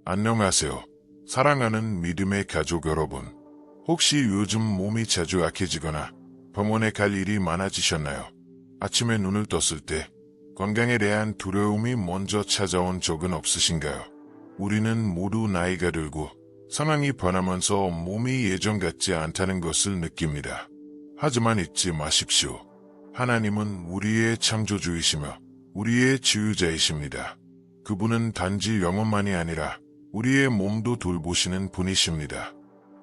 안녕하세요. 사랑하는 믿음의 가족 여러분. 혹시 요즘 몸이 자주 약해지거나 병원에 갈 일이 많아지셨나요? 아침에 눈을 떴을 때 건강에 대한 두려움이 먼저 찾아온 적은 없으신가요? 우리는 모두 나이가 들고 상황이 변하면서 몸이 예전 같지 않다는 것을 느낍니다. 하지만 잊지 마십시오. 하나님은 우리의 창조주이시며 우리의 치유자이십니다. 그분은 단지 영혼만이 아니라 우리의 몸도 돌보시는 분이십니다.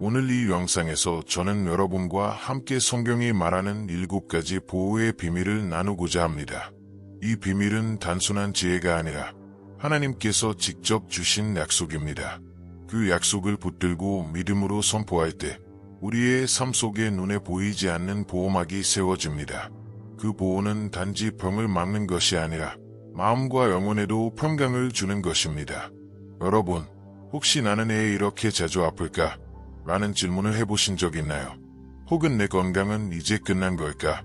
오늘 이 영상에서 저는 여러분과 함께 성경이 말하는 7가지 보호의 비밀을 나누고자 합니다. 이 비밀은 단순한 지혜가 아니라 하나님께서 직접 주신 약속입니다. 그 약속을 붙들고 믿음으로 선포할 때 우리의 삶 속에 눈에 보이지 않는 보호막이 세워집니다. 그 보호는 단지 병을 막는 것이 아니라 마음과 영혼에도 평강을 주는 것입니다. 여러분, 혹시 나는 왜 이렇게 자주 아플까? 라는 질문을 해보신 적 있나요? 혹은 내 건강은 이제 끝난 걸까?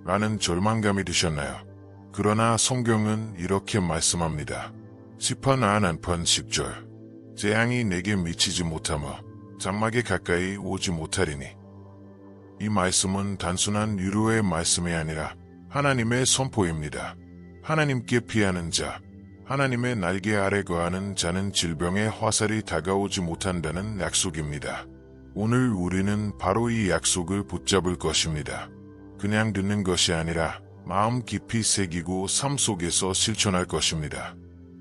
라는 절망감이 드셨나요? 그러나 성경은 이렇게 말씀합니다. 시편 91편 10절. 재앙이 내게 미치지 못하며 장막에 가까이 오지 못하리니. 이 말씀은 단순한 위로의 말씀이 아니라 하나님의 선포입니다. 하나님께 피하는 자, 하나님의 날개 아래 거하는 자는 질병의 화살이 다가오지 못한다는 약속입니다. 오늘 우리는 바로 이 약속을 붙잡을 것입니다. 그냥 듣는 것이 아니라 마음 깊이 새기고 삶 속에서 실천할 것입니다.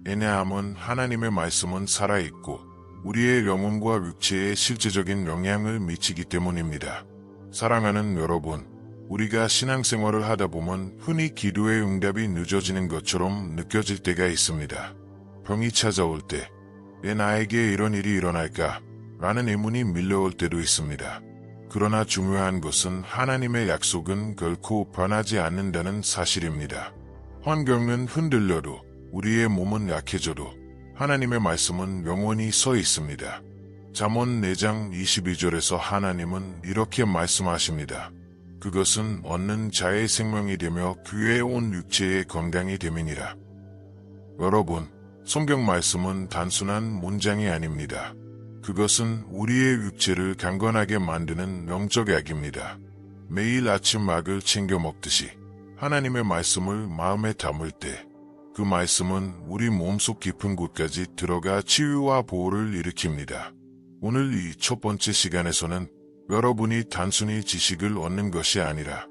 왜냐하면 하나님의 말씀은 살아있고 우리의 영혼과 육체에 실제적인 영향을 미치기 때문입니다. 사랑하는 여러분, 우리가 신앙생활을 하다 보면 흔히 기도의 응답이 늦어지는 것처럼 느껴질 때가 있습니다. 병이 찾아올 때, 왜 나에게 이런 일이 일어날까? 라는 의문이 밀려올 때도 있습니다. 그러나 중요한 것은 하나님의 약속은 결코 변하지 않는다는 사실입니다. 환경은 흔들려도 우리의 몸은 약해져도 하나님의 말씀은 영원히 서 있습니다. 잠언 4장 22절에서 하나님은 이렇게 말씀하십니다. 그것은 얻는 자의 생명이 되며 그의 온 육체의 건강이 됨이니라. 여러분, 성경 말씀은 단순한 문장이 아닙니다. 그것은 우리의 육체를 강건하게 만드는 영적 약입니다. 매일 아침 막을 챙겨 먹듯이 하나님의 말씀을 마음에 담을 때 그 말씀은 우리 몸속 깊은 곳까지 들어가 치유와 보호를 일으킵니다. 오늘 이 첫 번째 시간에서는 여러분이 단순히 지식을 얻는 것이 아니라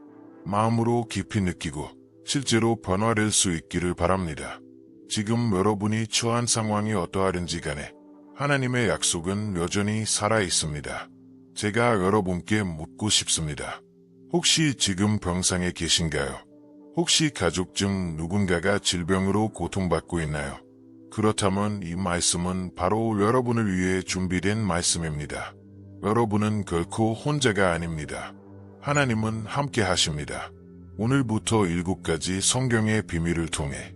마음으로 깊이 느끼고 실제로 변화될 수 있기를 바랍니다. 지금 여러분이 처한 상황이 어떠하든지 간에 하나님의 약속은 여전히 살아있습니다. 제가 여러분께 묻고 싶습니다. 혹시 지금 병상에 계신가요? 혹시 가족 중 누군가가 질병으로 고통받고 있나요? 그렇다면 이 말씀은 바로 여러분을 위해 준비된 말씀입니다. 여러분은 결코 혼자가 아닙니다. 하나님은 함께 하십니다. 오늘부터 7가지 성경의 비밀을 통해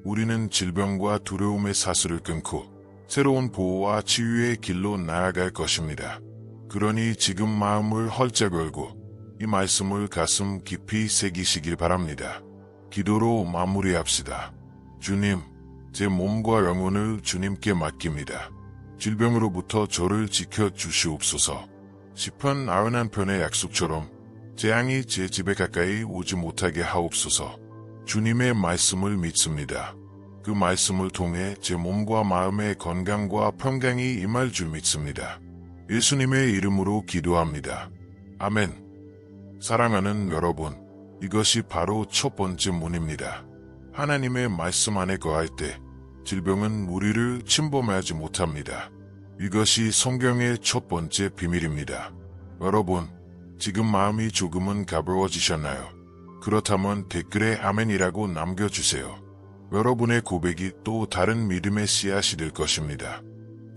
우리는 질병과 두려움의 사슬을 끊고 새로운 보호와 치유의 길로 나아갈 것입니다. 그러니 지금 마음을 헐쩍 열고 이 말씀을 가슴 깊이 새기시길 바랍니다. 기도로 마무리합시다. 주님, 제 몸과 영혼을 주님께 맡깁니다. 질병으로부터 저를 지켜주시옵소서. 시편 91편의 약속처럼 재앙이 제 집에 가까이 오지 못하게 하옵소서. 주님의 말씀을 믿습니다. 그 말씀을 통해 제 몸과 마음의 건강과 평강이 임할 줄 믿습니다. 예수님의 이름으로 기도합니다. 아멘. 사랑하는 여러분, 이것이 바로 첫 번째 문입니다. 하나님의 말씀 안에 거할 때 질병은 우리를 침범하지 못합니다. 이것이 성경의 첫 번째 비밀입니다. 여러분, 지금 마음이 조금은 가벼워지셨나요? 그렇다면 댓글에 아멘이라고 남겨주세요. 여러분의 고백이 또 다른 믿음의 씨앗이 될 것입니다.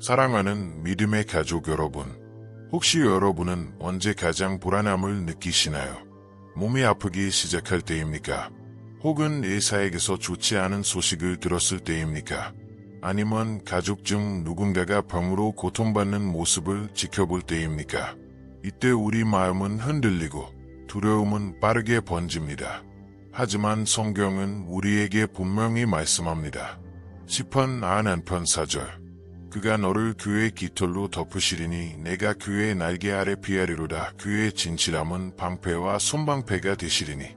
사랑하는 믿음의 가족 여러분, 혹시 여러분은 언제 가장 불안함을 느끼시나요? 몸이 아프기 시작할 때입니까? 혹은 의사에게서 좋지 않은 소식을 들었을 때입니까? 아니면 가족 중 누군가가 병으로 고통받는 모습을 지켜볼 때입니까? 이때 우리 마음은 흔들리고 두려움은 빠르게 번집니다. 하지만 성경은 우리에게 분명히 말씀합니다. 시편 91편 4절. 그가 너를 그의 깃털로 덮으시리니 내가 그의 날개 아래 피하리로다. 그의 진실함은 방패와 손방패가 되시리니.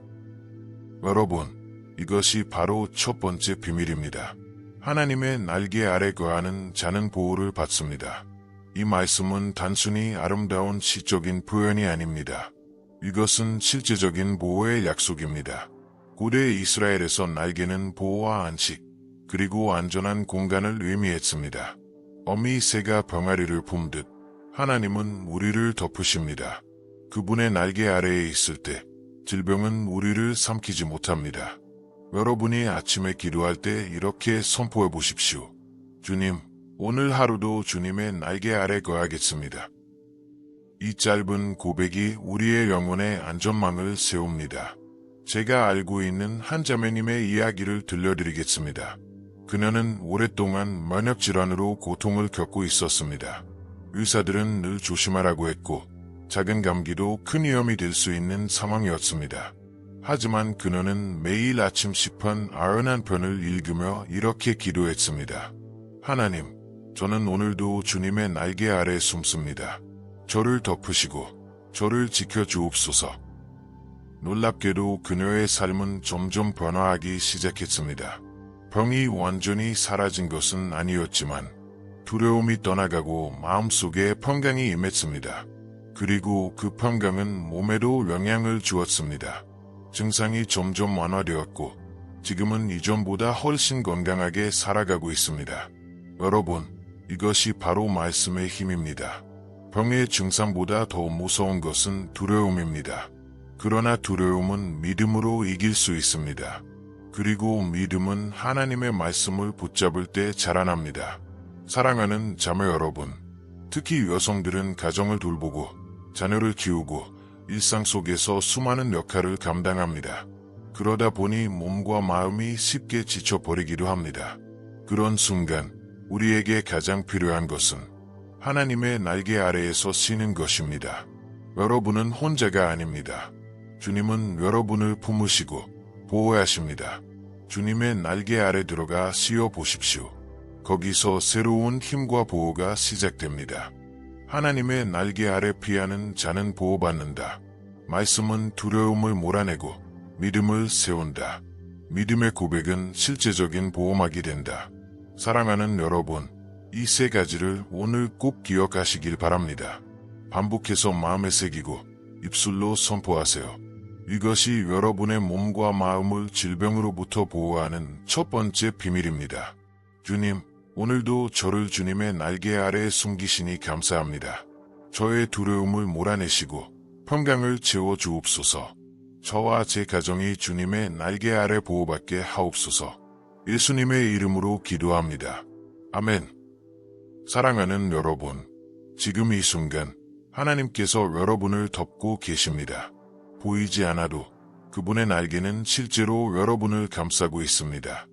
여러분, 이것이 바로 첫 번째 비밀입니다. 하나님의 날개 아래 거하는 자는 보호를 받습니다. 이 말씀은 단순히 아름다운 시적인 표현이 아닙니다. 이것은 실제적인 보호의 약속입니다. 고대 이스라엘에서 날개는 보호와 안식, 그리고 안전한 공간을 의미했습니다. 어미 새가 병아리를 품듯 하나님은 우리를 덮으십니다. 그분의 날개 아래에 있을 때 질병은 우리를 삼키지 못합니다. 여러분이 아침에 기도할 때 이렇게 선포해 보십시오. 주님, 오늘 하루도 주님의 날개 아래 거하겠습니다. 이 짧은 고백이 우리의 영혼에 안전망을 세웁니다. 제가 알고 있는 한 자매님의 이야기를 들려드리겠습니다. 그녀는 오랫동안 면역질환으로 고통을 겪고 있었습니다. 의사들은 늘 조심하라고 했고 작은 감기도 큰 위험이 될 수 있는 상황이었습니다. 하지만 그녀는 매일 아침 시편 91편을 읽으며 이렇게 기도했습니다. 하나님, 저는 오늘도 주님의 날개 아래 숨습니다. 저를 덮으시고 저를 지켜주옵소서. 놀랍게도 그녀의 삶은 점점 변화하기 시작했습니다. 병이 완전히 사라진 것은 아니었지만 두려움이 떠나가고 마음속에 평강이 임했습니다. 그리고 그 평강은 몸에도 영향을 주었습니다. 증상이 점점 완화되었고 지금은 이전보다 훨씬 건강하게 살아가고 있습니다. 여러분, 이것이 바로 말씀의 힘입니다. 병의 증상보다 더 무서운 것은 두려움입니다. 그러나 두려움은 믿음으로 이길 수 있습니다. 그리고 믿음은 하나님의 말씀을 붙잡을 때 자라납니다. 사랑하는 자매 여러분, 특히 여성들은 가정을 돌보고 자녀를 키우고 일상 속에서 수많은 역할을 감당합니다. 그러다 보니 몸과 마음이 쉽게 지쳐버리기도 합니다. 그런 순간 우리에게 가장 필요한 것은 하나님의 날개 아래에서 쉬는 것입니다. 여러분은 혼자가 아닙니다. 주님은 여러분을 품으시고 보호하십니다. 주님의 날개 아래 들어가 쉬어 보십시오. 거기서 새로운 힘과 보호가 시작됩니다. 하나님의 날개 아래 피하는 자는 보호받는다. 말씀은 두려움을 몰아내고 믿음을 세운다. 믿음의 고백은 실제적인 보호막이 된다. 사랑하는 여러분, 이 세 가지를 오늘 꼭 기억하시길 바랍니다. 반복해서 마음에 새기고 입술로 선포하세요. 이것이 여러분의 몸과 마음을 질병으로부터 보호하는 첫 번째 비밀입니다. 주님, 오늘도 저를 주님의 날개 아래에 숨기시니 감사합니다. 저의 두려움을 몰아내시고 평강을 채워 주옵소서. 저와 제 가정이 주님의 날개 아래 보호받게 하옵소서. 예수님의 이름으로 기도합니다. 아멘. 사랑하는 여러분, 지금 이 순간 하나님께서 여러분을 덮고 계십니다. 보이지 않아도 그분의 날개는 실제로 여러분을 감싸고 있습니다.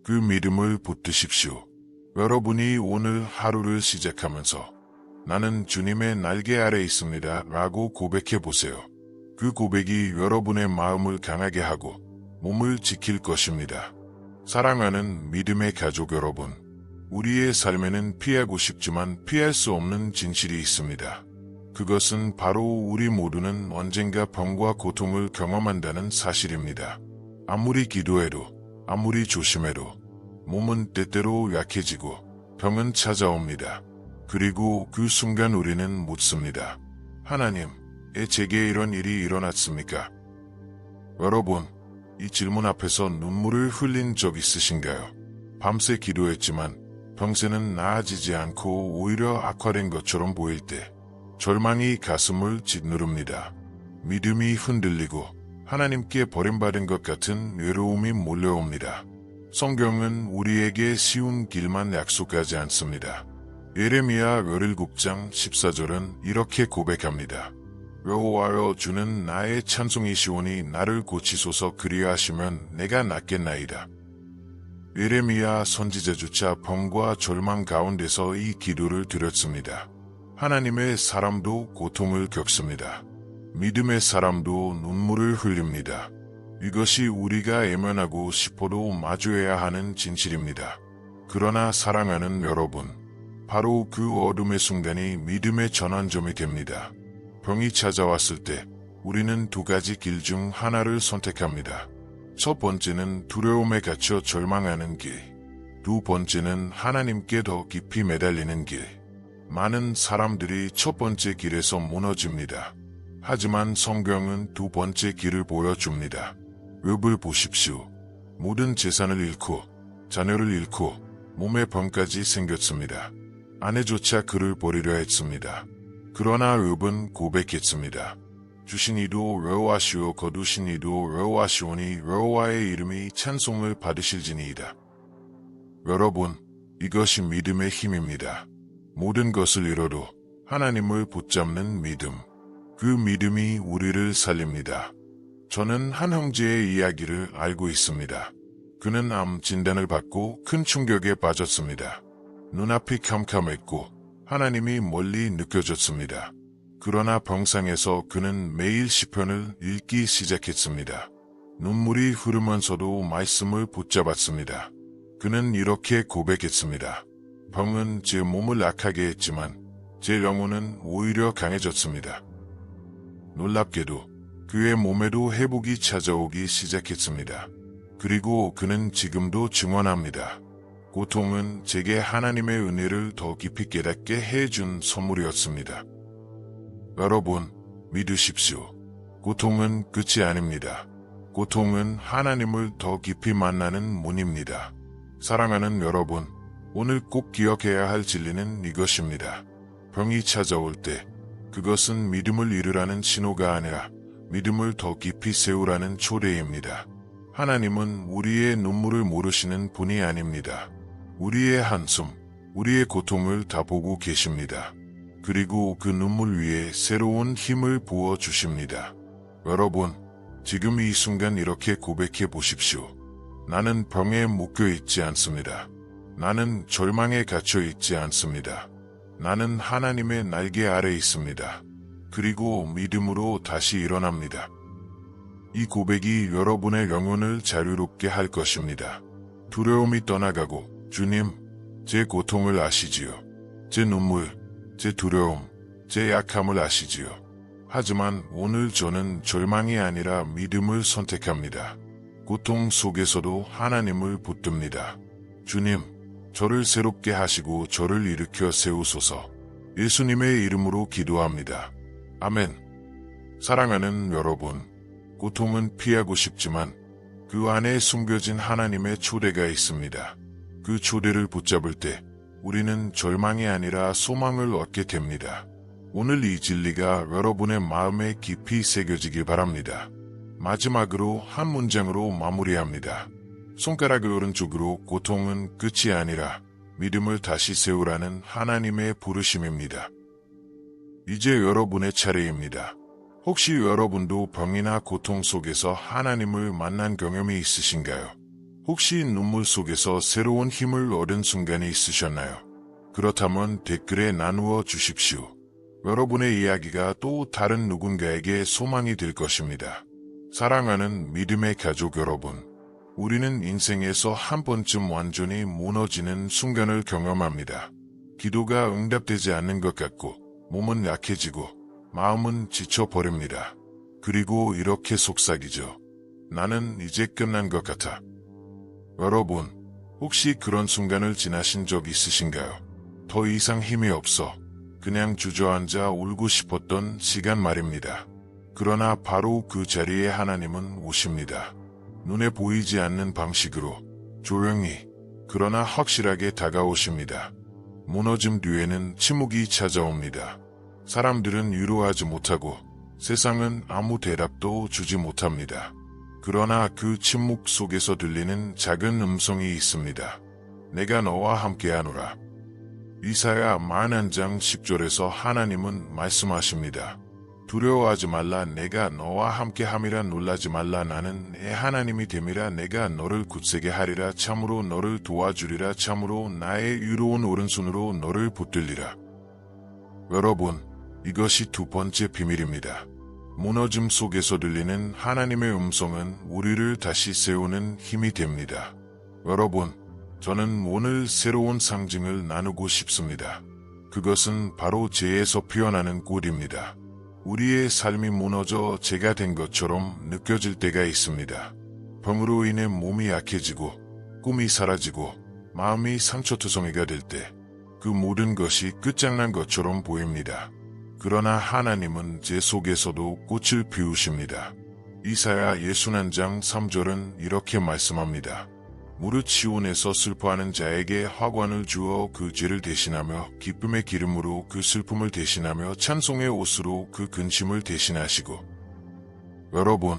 그 믿음을 붙드십시오. 여러분이 오늘 하루를 시작하면서 나는 주님의 날개 아래 있습니다 라고 고백해 보세요. 그 고백이 여러분의 마음을 강하게 하고 몸을 지킬 것입니다. 사랑하는 믿음의 가족 여러분, 우리의 삶에는 피하고 싶지만 피할 수 없는 진실이 있습니다. 그것은 바로 우리 모두는 언젠가 병과 고통을 경험한다는 사실입니다. 아무리 기도해도, 아무리 조심해도 몸은 때때로 약해지고 병은 찾아옵니다. 그리고 그 순간 우리는 묻습니다. 하나님, 왜 제게 이런 일이 일어났습니까? 여러분, 이 질문 앞에서 눈물을 흘린 적 있으신가요? 밤새 기도했지만 병세는 나아지지 않고 오히려 악화된 것처럼 보일 때 절망이 가슴을 짓누릅니다. 믿음이 흔들리고 하나님께 버림받은 것 같은 외로움이 몰려옵니다. 성경은 우리에게 쉬운 길만 약속하지 않습니다. 예레미야 17장 14절은 이렇게 고백합니다. 여호와여, 주는 나의 찬송이시오니 나를 고치소서. 그리하시면 내가 낫겠나이다. 예레미야 선지자조차 병과 절망 가운데서 이 기도를 드렸습니다. 하나님의 사람도 고통을 겪습니다. 믿음의 사람도 눈물을 흘립니다. 이것이 우리가 외면하고 싶어도 마주해야 하는 진실입니다. 그러나 사랑하는 여러분, 바로 그 어둠의 순간이 믿음의 전환점이 됩니다. 병이 찾아왔을 때 우리는 두 가지 길 중 하나를 선택합니다. 첫 번째는 두려움에 갇혀 절망하는 길. 두 번째는 하나님께 더 깊이 매달리는 길. 많은 사람들이 첫 번째 길에서 무너집니다. 하지만 성경은 두 번째 길을 보여줍니다. 욥을 보십시오. 모든 재산을 잃고 자녀를 잃고 몸에 병까지 생겼습니다. 아내조차 그를 버리려 했습니다. 그러나 욥은 고백했습니다. 주신 이도 여호와시오 거두신 이도 여호와시오니 여호와의 이름이 찬송을 받으실지니이다. 여러분, 이것이 믿음의 힘입니다. 모든 것을 잃어도 하나님을 붙잡는 믿음. 그 믿음이 우리를 살립니다. 저는 한 형제의 이야기를 알고 있습니다. 그는 암 진단을 받고 큰 충격에 빠졌습니다. 눈앞이 캄캄했고 하나님이 멀리 느껴졌습니다. 그러나 병상에서 그는 매일 시편을 읽기 시작했습니다. 눈물이 흐르면서도 말씀을 붙잡았습니다. 그는 이렇게 고백했습니다. 병은 제 몸을 악하게 했지만 제 영혼은 오히려 강해졌습니다. 놀랍게도 그의 몸에도 회복이 찾아오기 시작했습니다. 그리고 그는 지금도 증언합니다. 고통은 제게 하나님의 은혜를 더 깊이 깨닫게 해준 선물이었습니다. 여러분, 믿으십시오. 고통은 끝이 아닙니다. 고통은 하나님을 더 깊이 만나는 문입니다. 사랑하는 여러분, 오늘 꼭 기억해야 할 진리는 이것입니다. 병이 찾아올 때 그것은 믿음을 잃으라는 신호가 아니라 믿음을 더 깊이 세우라는 초대입니다. 하나님은 우리의 눈물을 모르시는 분이 아닙니다. 우리의 한숨, 우리의 고통을 다 보고 계십니다. 그리고 그 눈물 위에 새로운 힘을 부어 주십니다. 여러분, 지금 이 순간 이렇게 고백해 보십시오. 나는 병에 묶여 있지 않습니다. 나는 절망에 갇혀 있지 않습니다. 나는 하나님의 날개 아래 있습니다. 그리고 믿음으로 다시 일어납니다. 이 고백이 여러분의 영혼을 자유롭게 할 것입니다. 두려움이 떠나가고 주님, 제 고통을 아시지요. 제 눈물, 제 두려움, 제 약함을 아시지요. 하지만 오늘 저는 절망이 아니라 믿음을 선택합니다. 고통 속에서도 하나님을 붙듭니다. 주님, 저를 새롭게 하시고 저를 일으켜 세우소서. 예수님의 이름으로 기도합니다. 아멘. 사랑하는 여러분, 고통은 피하고 싶지만 그 안에 숨겨진 하나님의 초대가 있습니다. 그 초대를 붙잡을 때 우리는 절망이 아니라 소망을 얻게 됩니다. 오늘 이 진리가 여러분의 마음에 깊이 새겨지길 바랍니다. 마지막으로 한 문장으로 마무리합니다. 손가락 오른쪽으로 고통은 끝이 아니라 믿음을 다시 세우라는 하나님의 부르심입니다. 이제 여러분의 차례입니다. 혹시 여러분도 병이나 고통 속에서 하나님을 만난 경험이 있으신가요? 혹시 눈물 속에서 새로운 힘을 얻은 순간이 있으셨나요? 그렇다면 댓글에 나누어 주십시오. 여러분의 이야기가 또 다른 누군가에게 소망이 될 것입니다. 사랑하는 믿음의 가족 여러분, 우리는 인생에서 한 번쯤 완전히 무너지는 순간을 경험합니다. 기도가 응답되지 않는 것 같고 몸은 약해지고 마음은 지쳐버립니다. 그리고 이렇게 속삭이죠. 나는 이제 끝난 것 같아. 여러분, 혹시 그런 순간을 지나신 적 있으신가요? 더 이상 힘이 없어 그냥 주저앉아 울고 싶었던 시간 말입니다. 그러나 바로 그 자리에 하나님은 오십니다. 눈에 보이지 않는 방식으로 조용히 그러나 확실하게 다가오십니다. 무너짐 뒤에는 침묵이 찾아옵니다. 사람들은 위로하지 못하고 세상은 아무 대답도 주지 못합니다. 그러나 그 침묵 속에서 들리는 작은 음성이 있습니다. 내가 너와 함께하노라. 이사야 41장 10절에서 하나님은 말씀하십니다. 두려워하지 말라. 내가 너와 함께함이라. 놀라지 말라. 나는 내 하나님이 됨이라. 내가 너를 굳세게 하리라. 참으로 너를 도와주리라. 참으로 나의 위로운 오른손으로 너를 붙들리라. 여러분, 이것이 두 번째 비밀입니다. 무너짐 속에서 들리는 하나님의 음성은 우리를 다시 세우는 힘이 됩니다. 여러분, 저는 오늘 새로운 상징을 나누고 싶습니다. 그것은 바로 죄에서 피어나는 꿀입니다. 우리의 삶이 무너져 죄가 된 것처럼 느껴질 때가 있습니다. 병으로 인해 몸이 약해지고 꿈이 사라지고 마음이 상처투성이가 될 때 그 모든 것이 끝장난 것처럼 보입니다. 그러나 하나님은 죄 속에서도 꽃을 피우십니다. 이사야 61장 3절은 이렇게 말씀합니다. 무릇 시온에서 슬퍼하는 자에게 화관을 주어 그 죄를 대신하며 기쁨의 기름으로 그 슬픔을 대신하며 찬송의 옷으로 그 근심을 대신하시고. 여러분,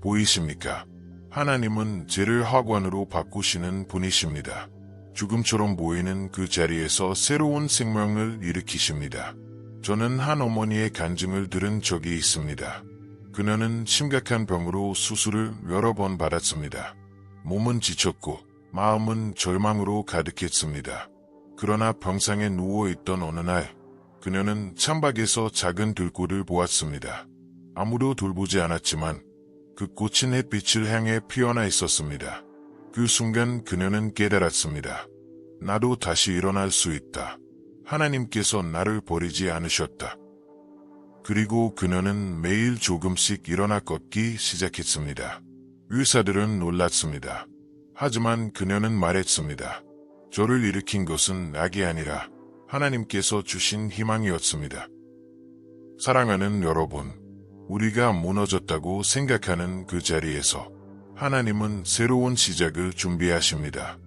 보이십니까? 하나님은 죄를 화관으로 바꾸시는 분이십니다. 죽음처럼 보이는 그 자리에서 새로운 생명을 일으키십니다. 저는 한 어머니의 간증을 들은 적이 있습니다. 그녀는 심각한 병으로 수술을 여러 번 받았습니다. 몸은 지쳤고 마음은 절망으로 가득했습니다. 그러나 병상에 누워있던 어느 날 그녀는 창밖에서 작은 들꽃을 보았습니다. 아무도 돌보지 않았지만 그 꽃은 햇빛을 향해 피어나 있었습니다. 그 순간 그녀는 깨달았습니다. 나도 다시 일어날 수 있다. 하나님께서 나를 버리지 않으셨다. 그리고 그녀는 매일 조금씩 일어나 걷기 시작했습니다. 의사들은 놀랐습니다. 하지만 그녀는 말했습니다. 저를 일으킨 것은 악이 아니라 하나님께서 주신 희망이었습니다. 사랑하는 여러분, 우리가 무너졌다고 생각하는 그 자리에서 하나님은 새로운 시작을 준비하십니다.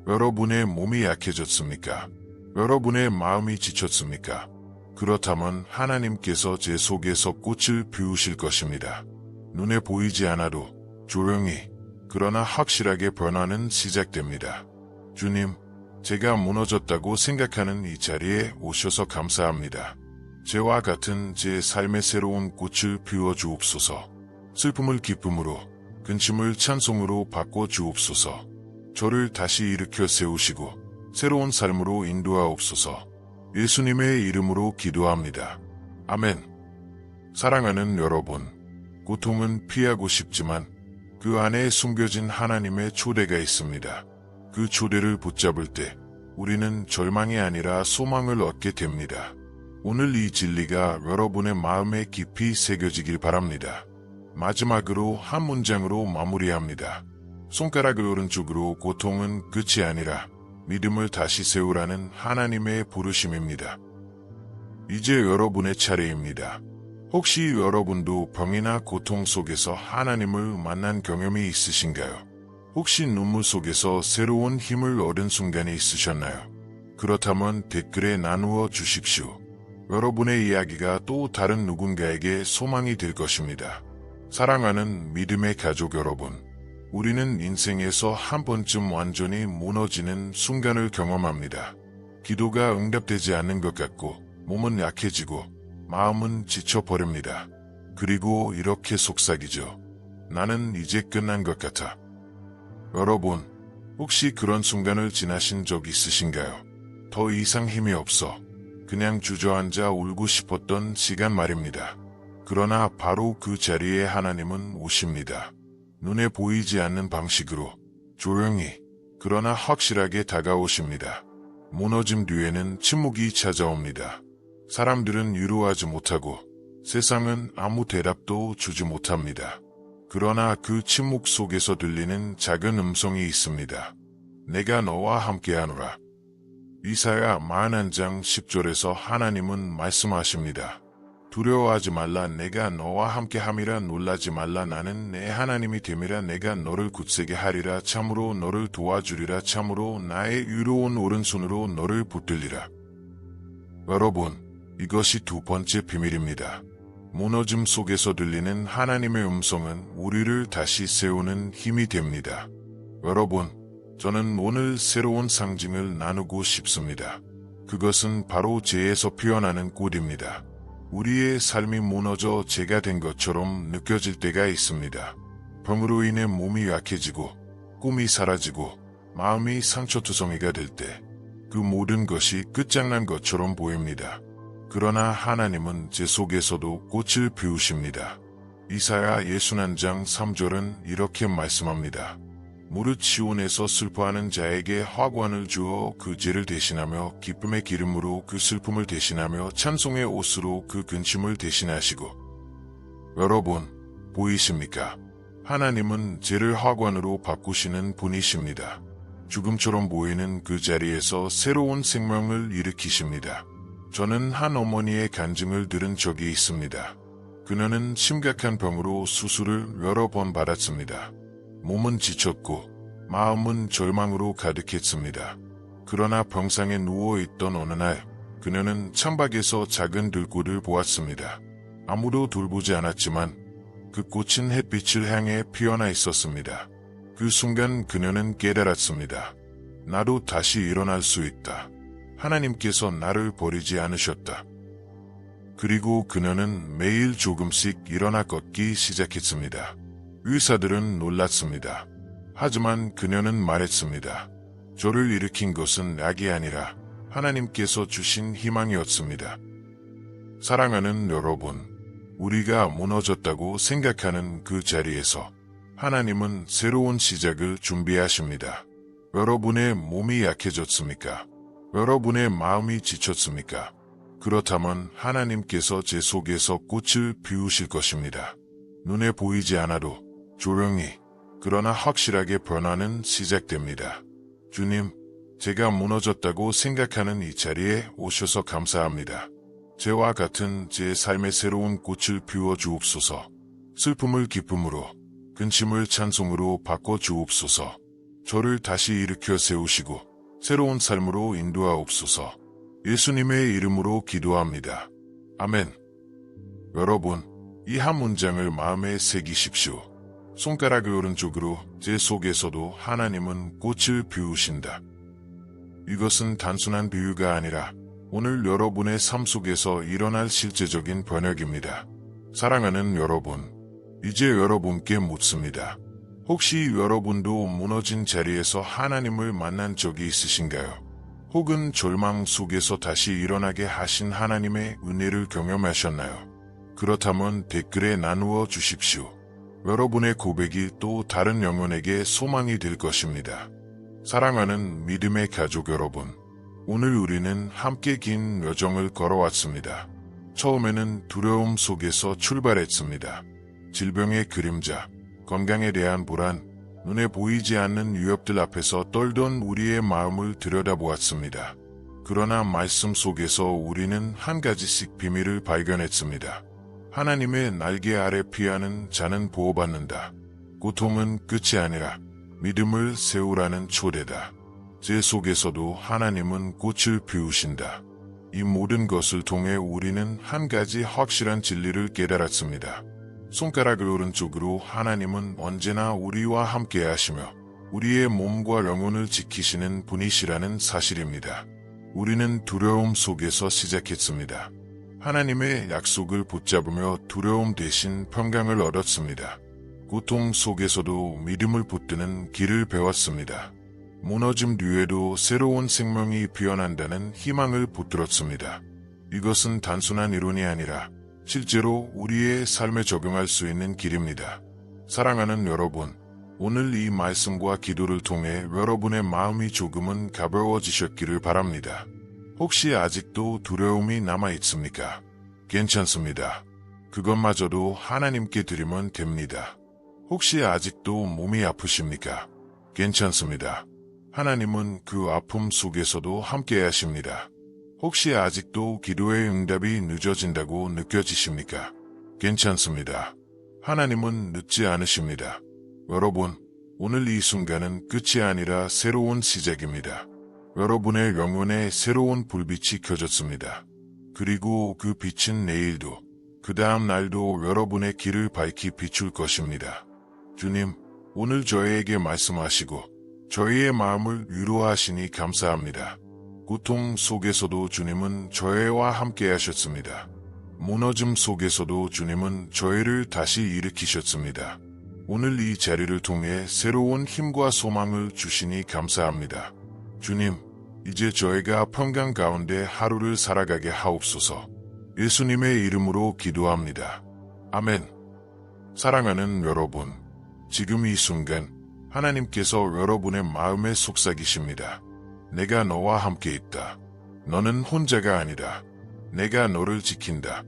여러분의 몸이 약해졌습니까? 여러분의 마음이 지쳤습니까? 그렇다면 하나님께서 죄 속에서 꽃을 피우실 것입니다. 눈에 보이지 않아도 조용히 그러나 확실하게 변화는 시작됩니다. 주님, 제가 무너졌다고 생각하는 이 자리에 오셔서 감사합니다. 죄와 같은 제 삶의 새로운 꽃을 피워 주옵소서. 슬픔을 기쁨으로, 근심을 찬송으로 바꿔 주옵소서. 저를 다시 일으켜 세우시고 새로운 삶으로 인도하옵소서. 예수님의 이름으로 기도합니다. 아멘. 사랑하는 여러분, 고통은 피하고 싶지만 그 안에 숨겨진 하나님의 초대가 있습니다. 그 초대를 붙잡을 때 우리는 절망이 아니라 소망을 얻게 됩니다. 오늘 이 진리가 여러분의 마음에 깊이 새겨지길 바랍니다. 마지막으로 한 문장으로 마무리합니다. 손가락을 오른쪽으로 고통은 끝이 아니라 믿음을 다시 세우라는 하나님의 부르심입니다. 이제 여러분의 차례입니다. 혹시 여러분도 병이나 고통 속에서 하나님을 만난 경험이 있으신가요? 혹시 눈물 속에서 새로운 힘을 얻은 순간이 있으셨나요? 그렇다면 댓글에 나누어 주십시오. 여러분의 이야기가 또 다른 누군가에게 소망이 될 것입니다. 사랑하는 믿음의 가족 여러분, 우리는 인생에서 한 번쯤 완전히 무너지는 순간을 경험합니다. 기도가 응답되지 않는 것 같고 몸은 약해지고 마음은 지쳐버립니다. 그리고 이렇게 속삭이죠. 나는 이제 끝난 것 같아. 여러분, 혹시 그런 순간을 지나신 적 있으신가요? 더 이상 힘이 없어. 그냥 주저앉아 울고 싶었던 시간 말입니다. 그러나 바로 그 자리에 하나님은 오십니다. 눈에 보이지 않는 방식으로 조용히 그러나 확실하게 다가오십니다. 무너짐 뒤에는 침묵이 찾아옵니다. 사람들은 위로하지 못하고 세상은 아무 대답도 주지 못합니다. 그러나 그 침묵 속에서 들리는 작은 음성이 있습니다. 내가 너와 함께하노라. 이사야 41장 10절에서 하나님은 말씀하십니다. 두려워하지 말라. 내가 너와 함께함이라. 놀라지 말라. 나는 내 하나님이 됨이라. 내가 너를 굳세게 하리라. 참으로 너를 도와주리라. 참으로 나의 위로운 오른손으로 너를 붙들리라. 여러분, 이것이 두 번째 비밀입니다. 무너짐 속에서 들리는 하나님의 음성은 우리를 다시 세우는 힘이 됩니다. 여러분, 저는 오늘 새로운 상징을 나누고 싶습니다. 그것은 바로 죄에서 피어나는 꽃입니다. 우리의 삶이 무너져 죄가 된 것처럼 느껴질 때가 있습니다. 병으로 인해 몸이 약해지고 꿈이 사라지고 마음이 상처투성이가 될 때 그 모든 것이 끝장난 것처럼 보입니다. 그러나 하나님은 죄 속에서도 꽃을 피우십니다. 이사야 61장 3절은 이렇게 말씀합니다. 무릇 시온에서 슬퍼하는 자에게 화관을 주어 그 죄를 대신하며 기쁨의 기름으로 그 슬픔을 대신하며 찬송의 옷으로 그 근심을 대신하시고. 여러분, 보이십니까? 하나님은 죄를 화관으로 바꾸시는 분이십니다. 죽음처럼 보이는 그 자리에서 새로운 생명을 일으키십니다. 저는 한 어머니의 간증을 들은 적이 있습니다. 그녀는 심각한 병으로 수술을 여러 번 받았습니다. 몸은 지쳤고 마음은 절망으로 가득했습니다. 그러나 병상에 누워있던 어느 날 그녀는 창밖에서 작은 들꽃을 보았습니다. 아무도 돌보지 않았지만 그 꽃은 햇빛을 향해 피어나 있었습니다. 그 순간 그녀는 깨달았습니다. 나도 다시 일어날 수 있다. 하나님께서 나를 버리지 않으셨다. 그리고 그녀는 매일 조금씩 일어나 걷기 시작했습니다. 의사들은 놀랐습니다. 하지만 그녀는 말했습니다. 저를 일으킨 것은 악이 아니라 하나님께서 주신 희망이었습니다. 사랑하는 여러분, 우리가 무너졌다고 생각하는 그 자리에서 하나님은 새로운 시작을 준비하십니다. 여러분의 몸이 약해졌습니까? 여러분의 마음이 지쳤습니까? 그렇다면 하나님께서 제 속에서 꽃을 피우실 것입니다. 눈에 보이지 않아도 조용히 그러나 확실하게 변화는 시작됩니다. 주님, 제가 무너졌다고 생각하는 이 자리에 오셔서 감사합니다. 저와 같은 제 삶의 새로운 꽃을 피워 주옵소서. 슬픔을 기쁨으로, 근심을 찬송으로 바꿔 주옵소서. 저를 다시 일으켜 세우시고 새로운 삶으로 인도하옵소서. 예수님의 이름으로 기도합니다. 아멘. 여러분, 이 한 문장을 마음에 새기십시오. 손가락 오른쪽으로 제 속에서도 하나님은 꽃을 피우신다. 이것은 단순한 비유가 아니라 오늘 여러분의 삶 속에서 일어날 실제적인 번역입니다. 사랑하는 여러분, 이제 여러분께 묻습니다. 혹시 여러분도 무너진 자리에서 하나님을 만난 적이 있으신가요? 혹은 절망 속에서 다시 일어나게 하신 하나님의 은혜를 경험하셨나요? 그렇다면 댓글에 나누어 주십시오. 여러분의 고백이 또 다른 영혼에게 소망이 될 것입니다. 사랑하는 믿음의 가족 여러분, 오늘 우리는 함께 긴 여정을 걸어왔습니다. 처음에는 두려움 속에서 출발했습니다. 질병의 그림자, 건강에 대한 불안, 눈에 보이지 않는 위협들 앞에서 떨던 우리의 마음을 들여다보았습니다. 그러나 말씀 속에서 우리는 한 가지씩 비밀을 발견했습니다. 하나님의 날개 아래 피하는 자는 보호받는다. 고통은 끝이 아니라 믿음을 세우라는 초대다. 제 속에서도 하나님은 꽃을 피우신다. 이 모든 것을 통해 우리는 한 가지 확실한 진리를 깨달았습니다. 손가락을 오른쪽으로 하나님은 언제나 우리와 함께 하시며 우리의 몸과 영혼을 지키시는 분이시라는 사실입니다. 우리는 두려움 속에서 시작했습니다. 하나님의 약속을 붙잡으며 두려움 대신 평강을 얻었습니다. 고통 속에서도 믿음을 붙드는 길을 배웠습니다. 무너짐 뒤에도 새로운 생명이 피어난다는 희망을 붙들었습니다. 이것은 단순한 이론이 아니라 실제로 우리의 삶에 적용할 수 있는 길입니다. 사랑하는 여러분, 오늘 이 말씀과 기도를 통해 여러분의 마음이 조금은 가벼워지셨기를 바랍니다. 혹시 아직도 두려움이 남아 있습니까? 괜찮습니다. 그것마저도 하나님께 드리면 됩니다. 혹시 아직도 몸이 아프십니까? 괜찮습니다. 하나님은 그 아픔 속에서도 함께 하십니다. 혹시 아직도 기도의 응답이 늦어진다고 느껴지십니까? 괜찮습니다. 하나님은 늦지 않으십니다. 여러분, 오늘 이 순간은 끝이 아니라 새로운 시작입니다. 여러분의 영혼에 새로운 불빛이 켜졌습니다. 그리고 그 빛은 내일도, 그 다음 날도 여러분의 길을 밝히 비출 것입니다. 주님, 오늘 저희에게 말씀하시고 저희의 마음을 위로하시니 감사합니다. 고통 속에서도 주님은 저희와 함께 하셨습니다. 무너짐 속에서도 주님은 저희를 다시 일으키셨습니다. 오늘 이 자리를 통해 새로운 힘과 소망을 주시니 감사합니다. 주님, 이제 저희가 평강 가운데 하루를 살아가게 하옵소서. 예수님의 이름으로 기도합니다. 아멘. 사랑하는 여러분, 지금 이 순간 하나님께서 여러분의 마음에 속삭이십니다. 내가 너와 함께 있다. 너는 혼자가 아니다. 내가 너를 지킨다.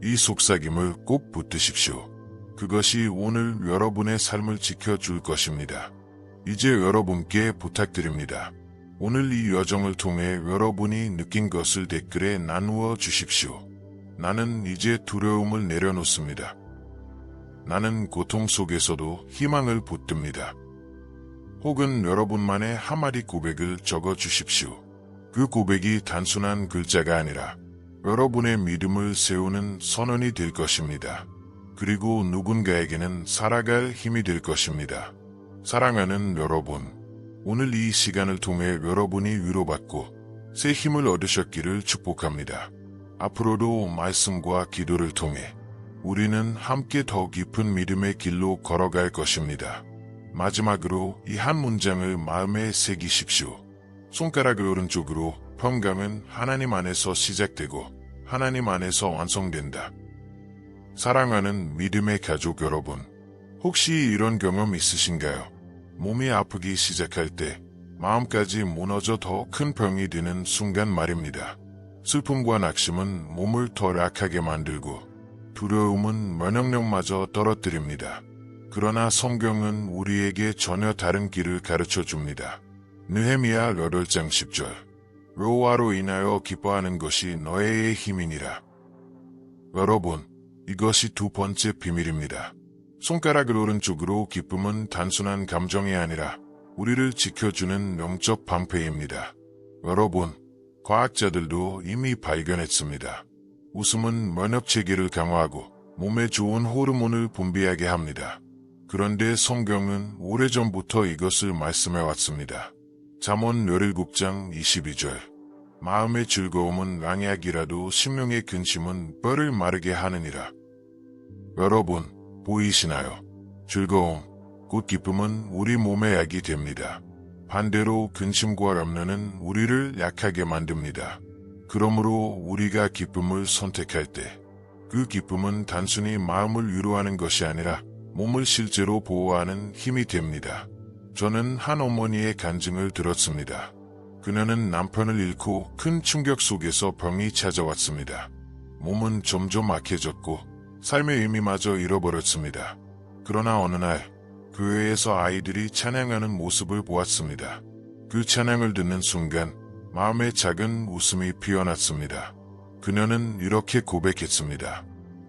이 속삭임을 꼭 붙드십시오. 그것이 오늘 여러분의 삶을 지켜줄 것입니다. 이제 여러분께 부탁드립니다. 오늘 이 여정을 통해 여러분이 느낀 것을 댓글에 나누어 주십시오. 나는 이제 두려움을 내려놓습니다. 나는 고통 속에서도 희망을 붙듭니다. 혹은 여러분만의 한마디 고백을 적어 주십시오. 그 고백이 단순한 글자가 아니라 여러분의 믿음을 세우는 선언이 될 것입니다. 그리고 누군가에게는 살아갈 힘이 될 것입니다. 사랑하는 여러분, 오늘 이 시간을 통해 여러분이 위로받고 새 힘을 얻으셨기를 축복합니다. 앞으로도 말씀과 기도를 통해 우리는 함께 더 깊은 믿음의 길로 걸어갈 것입니다. 마지막으로 이 한 문장을 마음에 새기십시오. 손가락 오른쪽으로 평강은 하나님 안에서 시작되고 하나님 안에서 완성된다. 사랑하는 믿음의 가족 여러분, 혹시 이런 경험 있으신가요? 몸이 아프기 시작할 때 마음까지 무너져 더 큰 병이 되는 순간 말입니다. 슬픔과 낙심은 몸을 더 약하게 만들고 두려움은 면역력마저 떨어뜨립니다. 그러나 성경은 우리에게 전혀 다른 길을 가르쳐 줍니다. 느헤미야 8장 10절. 여호와로 인하여 기뻐하는 것이 너의 힘이니라. 여러분, 이것이 두 번째 비밀입니다. 손가락 오른쪽으로 기쁨은 단순한 감정이 아니라 우리를 지켜주는 영적 방패입니다. 여러분, 과학자들도 이미 발견했습니다. 웃음은 면역체계를 강화하고 몸에 좋은 호르몬을 분비하게 합니다. 그런데 성경은 오래전부터 이것을 말씀해왔습니다. 잠언 17장 22절. 마음의 즐거움은 양약이라도 심령의 근심은 뼈를 마르게 하느니라. 여러분, 보이시나요? 즐거움, 곧 기쁨은 우리 몸의 약이 됩니다. 반대로 근심과 염려는 우리를 약하게 만듭니다. 그러므로 우리가 기쁨을 선택할 때 그 기쁨은 단순히 마음을 위로하는 것이 아니라 몸을 실제로 보호하는 힘이 됩니다. 저는 한 어머니의 간증을 들었습니다. 그녀는 남편을 잃고 큰 충격 속에서 병이 찾아왔습니다. 몸은 점점 악해졌고 삶의 의미마저 잃어버렸습니다. 그러나 어느 날 교회에서 아이들이 찬양하는 모습을 보았습니다. 그 찬양을 듣는 순간 마음에 작은 웃음이 피어났습니다. 그녀는 이렇게 고백했습니다.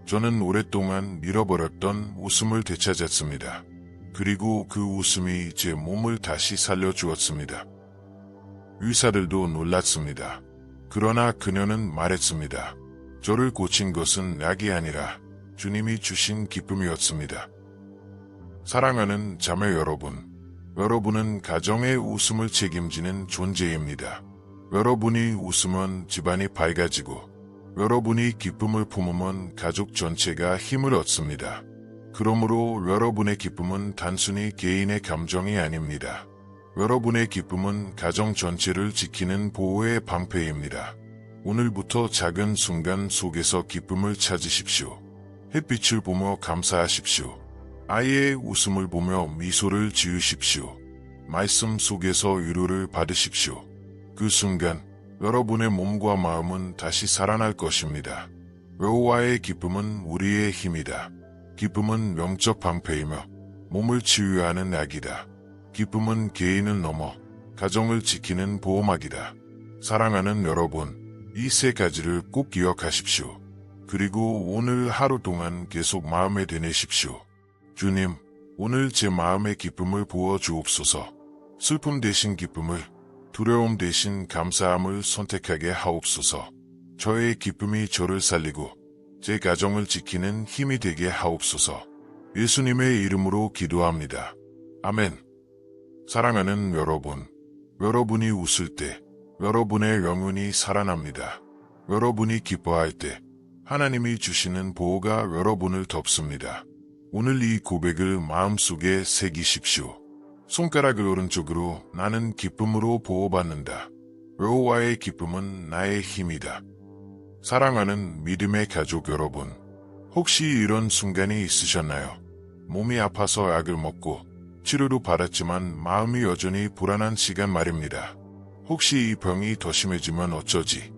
저는 오랫동안 잃어버렸던 웃음을 되찾았습니다. 그리고 그 웃음이 제 몸을 다시 살려주었습니다. 의사들도 놀랐습니다. 그러나 그녀는 말했습니다. 저를 고친 것은 약이 아니라 주님이 주신 기쁨이었습니다. 사랑하는 자매 여러분, 여러분은 가정의 웃음을 책임지는 존재입니다. 여러분이 웃으면 집안이 밝아지고 여러분이 기쁨을 품으면 가족 전체가 힘을 얻습니다. 그러므로 여러분의 기쁨은 단순히 개인의 감정이 아닙니다. 여러분의 기쁨은 가정 전체를 지키는 보호의 방패입니다. 오늘부터 작은 순간 속에서 기쁨을 찾으십시오. 햇빛을 보며 감사하십시오. 아이의 웃음을 보며 미소를 지으십시오. 말씀 속에서 위로를 받으십시오. 그 순간 여러분의 몸과 마음은 다시 살아날 것입니다. 여호와의 기쁨은 우리의 힘이다. 기쁨은 영적 방패이며 몸을 치유하는 약이다. 기쁨은 개인을 넘어 가정을 지키는 보호막이다. 사랑하는 여러분, 이 세 가지를 꼭 기억하십시오. 그리고 오늘 하루 동안 계속 마음에 되내십시오. 주님, 오늘 제 마음의 기쁨을 부어 주옵소서. 슬픔 대신 기쁨을, 두려움 대신 감사함을 선택하게 하옵소서. 저의 기쁨이 저를 살리고 제 가정을 지키는 힘이 되게 하옵소서. 예수님의 이름으로 기도합니다. 아멘. 사랑하는 여러분, 여러분이 웃을 때 여러분의 영혼이 살아납니다. 여러분이 기뻐할 때 하나님이 주시는 보호가 여러분을 덮습니다. 오늘 이 고백을 마음속에 새기십시오. 손가락 오른쪽으로 나는 기쁨으로 보호받는다. 여호와의 기쁨은 나의 힘이다. 사랑하는 믿음의 가족 여러분, 혹시 이런 순간이 있으셨나요? 몸이 아파서 약을 먹고 치료도 받았지만 마음이 여전히 불안한 시간 말입니다. 혹시 이 병이 더 심해지면 어쩌지?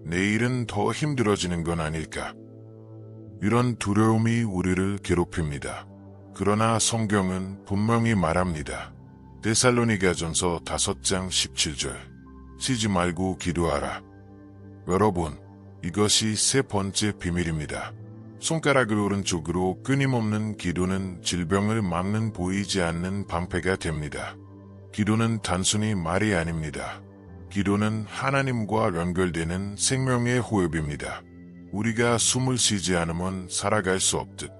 내일은 더 힘들어지는 건 아닐까? 이런 두려움이 우리를 괴롭힙니다. 그러나 성경은 분명히 말합니다. 데살로니가전서 5장 17절. 쉬지 말고 기도하라. 여러분, 이것이 세 번째 비밀입니다. 손가락을 오른쪽으로 끊임없는 기도는 질병을 막는 보이지 않는 방패가 됩니다. 기도는 단순히 말이 아닙니다. 기도는 하나님과 연결되는 생명의 호흡입니다. 우리가 숨을 쉬지 않으면 살아갈 수 없듯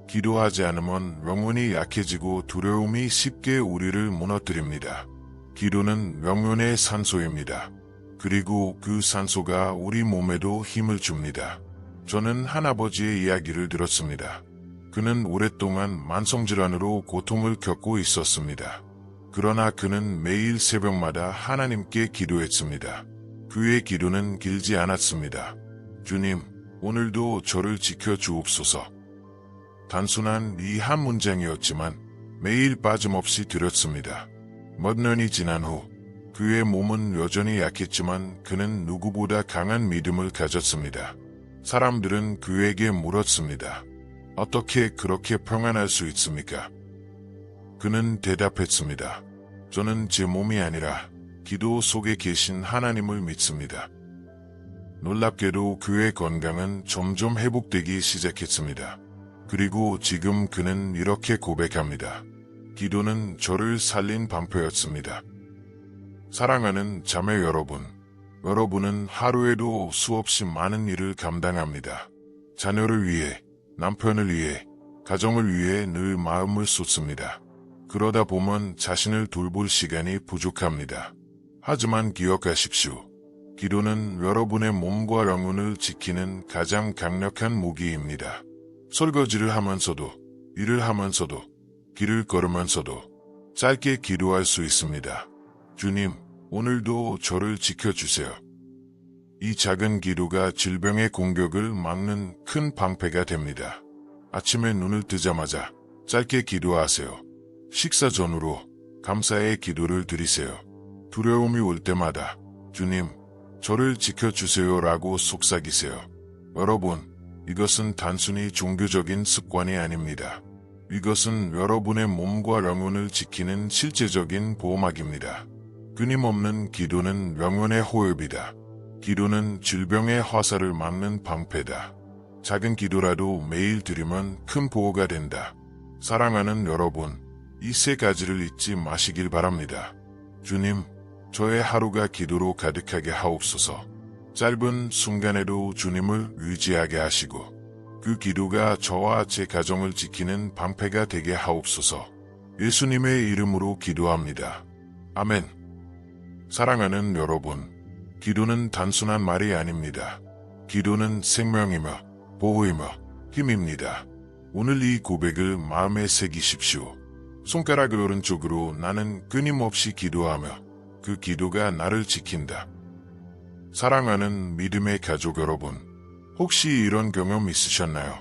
기도하지 않으면 영혼이 약해지고 두려움이 쉽게 우리를 무너뜨립니다. 기도는 영혼의 산소입니다. 그리고 그 산소가 우리 몸에도 힘을 줍니다. 저는 할아버지의 이야기를 들었습니다. 그는 오랫동안 만성질환으로 고통을 겪고 있었습니다. 그러나 그는 매일 새벽마다 하나님께 기도했습니다. 그의 기도는 길지 않았습니다. 주님, 오늘도 저를 지켜주옵소서. 단순한 이 한 문장이었지만 매일 빠짐없이 드렸습니다. 몇 년이 지난 후 그의 몸은 여전히 약했지만 그는 누구보다 강한 믿음을 가졌습니다. 사람들은 그에게 물었습니다. 어떻게 그렇게 평안할 수 있습니까? 그는 대답했습니다. 저는 제 몸이 아니라 기도 속에 계신 하나님을 믿습니다. 놀랍게도 그의 건강은 점점 회복되기 시작했습니다. 그리고 지금 그는 이렇게 고백합니다. 기도는 저를 살린 방패였습니다. 사랑하는 자매 여러분, 여러분은 하루에도 수없이 많은 일을 감당합니다. 자녀를 위해, 남편을 위해, 가정을 위해 늘 마음을 쏟습니다. 그러다 보면 자신을 돌볼 시간이 부족합니다. 하지만 기억하십시오. 기도는 여러분의 몸과 영혼을 지키는 가장 강력한 무기입니다. 설거지를 하면서도, 일을 하면서도, 길을 걸으면서도 짧게 기도할 수 있습니다. 주님, 오늘도 저를 지켜주세요. 이 작은 기도가 질병의 공격을 막는 큰 방패가 됩니다. 아침에 눈을 뜨자마자 짧게 기도하세요. 식사 전후로 감사의 기도를 드리세요. 두려움이 올 때마다 주님, 저를 지켜주세요라고 속삭이세요. 여러분, 이것은 단순히 종교적인 습관이 아닙니다. 이것은 여러분의 몸과 영혼을 지키는 실제적인 보호막입니다. 끊임없는 기도는 영혼의 호흡이다. 기도는 질병의 화살을 막는 방패다. 작은 기도라도 매일 드리면 큰 보호가 된다. 사랑하는 여러분, 이 세 가지를 잊지 마시길 바랍니다. 주님, 저의 하루가 기도로 가득하게 하옵소서. 짧은 순간에도 주님을 의지하게 하시고 그 기도가 저와 제 가정을 지키는 방패가 되게 하옵소서. 예수님의 이름으로 기도합니다. 아멘. 사랑하는 여러분, 기도는 단순한 말이 아닙니다. 기도는 생명이며 보호이며 힘입니다. 오늘 이 고백을 마음에 새기십시오. 손가락을 오른쪽으로 나는 끊임없이 기도하며 그 기도가 나를 지킨다. 사랑하는 믿음의 가족 여러분, 혹시 이런 경험 있으셨나요?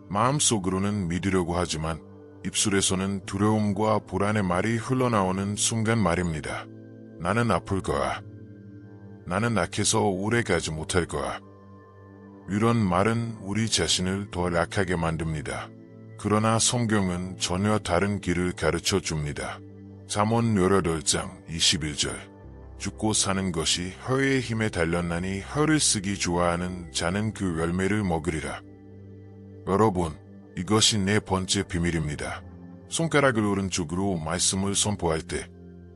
마음속으로는 믿으려고 하지만 입술에서는 두려움과 불안의 말이 흘러나오는 순간 말입니다. 나는 아플 거야. 나는 약해서 오래 가지 못할 거야. 이런 말은 우리 자신을 더 약하게 만듭니다. 그러나 성경은 전혀 다른 길을 가르쳐 줍니다. 잠언 18장 21절. 죽고 사는 것이 혀의 힘에 달렸나니 혀를 쓰기 좋아하는 자는 그 열매를 먹으리라. 여러분, 이것이 네 번째 비밀입니다. 손가락을 오른쪽으로 말씀을 선포할 때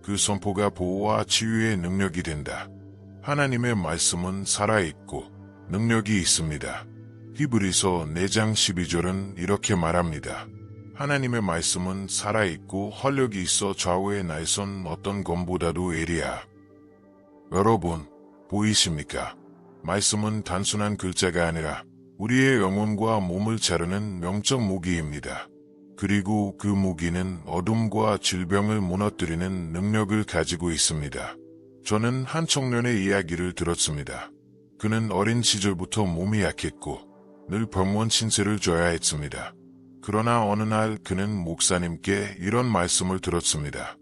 그 선포가 보호와 치유의 능력이 된다. 하나님의 말씀은 살아있고 능력이 있습니다. 히브리서 4장 12절은 이렇게 말합니다. 하나님의 말씀은 살아있고 활력이 있어 좌우에 날선 어떤 검보다도 예리하. 여러분, 보이십니까? 말씀은 단순한 글자가 아니라 우리의 영혼과 몸을 자르는 영적 무기입니다. 그리고 그 무기는 어둠과 질병을 무너뜨리는 능력을 가지고 있습니다. 저는 한 청년의 이야기를 들었습니다. 그는 어린 시절부터 몸이 약했고 늘 병원 신세를 져야 했습니다. 그러나 어느 날 그는 목사님께 이런 말씀을 들었습니다.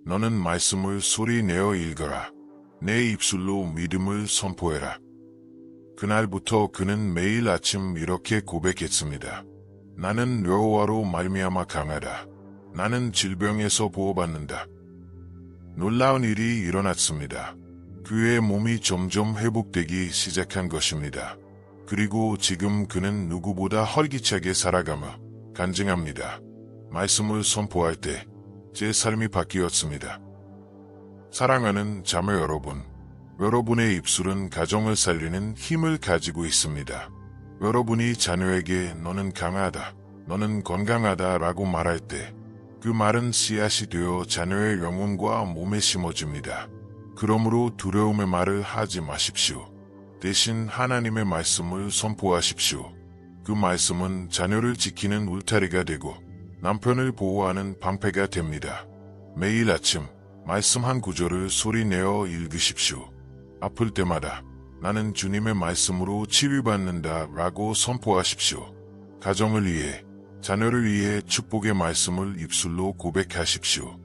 너는 말씀을 소리내어 읽어라. 내 입술로 믿음을 선포해라. 그날부터 그는 매일 아침 이렇게 고백했습니다. 나는 여호와로 말미암아 강하다. 나는 질병에서 보호받는다. 놀라운 일이 일어났습니다. 그의 몸이 점점 회복되기 시작한 것입니다. 그리고 지금 그는 누구보다 활기차게 살아가며 간증합니다. 말씀을 선포할 때 제 삶이 바뀌었습니다. 사랑하는 자매 여러분, 여러분의 입술은 가정을 살리는 힘을 가지고 있습니다. 여러분이 자녀에게 너는 강하다, 너는 건강하다 라고 말할 때 그 말은 씨앗이 되어 자녀의 영혼과 몸에 심어집니다. 그러므로 두려움의 말을 하지 마십시오. 대신 하나님의 말씀을 선포하십시오. 그 말씀은 자녀를 지키는 울타리가 되고 남편을 보호하는 방패가 됩니다. 매일 아침 말씀 한 구절을 소리내어 읽으십시오. 아플 때마다 나는 주님의 말씀으로 치유받는다 라고 선포하십시오. 가정을 위해, 자녀를 위해 축복의 말씀을 입술로 고백하십시오.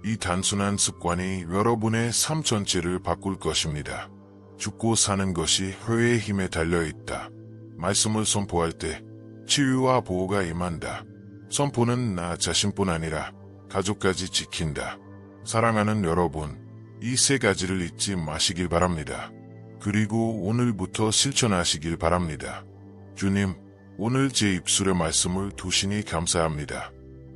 이 단순한 습관이 여러분의 삶 전체를 바꿀 것입니다. 죽고 사는 것이 회의 힘에 달려있다. 말씀을 선포할 때 치유와 보호가 임한다. 선포는 나 자신뿐 아니라 가족까지 지킨다. 사랑하는 여러분, 이 세 가지를 잊지 마시길 바랍니다. 그리고 오늘부터 실천하시길 바랍니다. 주님, 오늘 제 입술의 말씀을 두시니 감사합니다.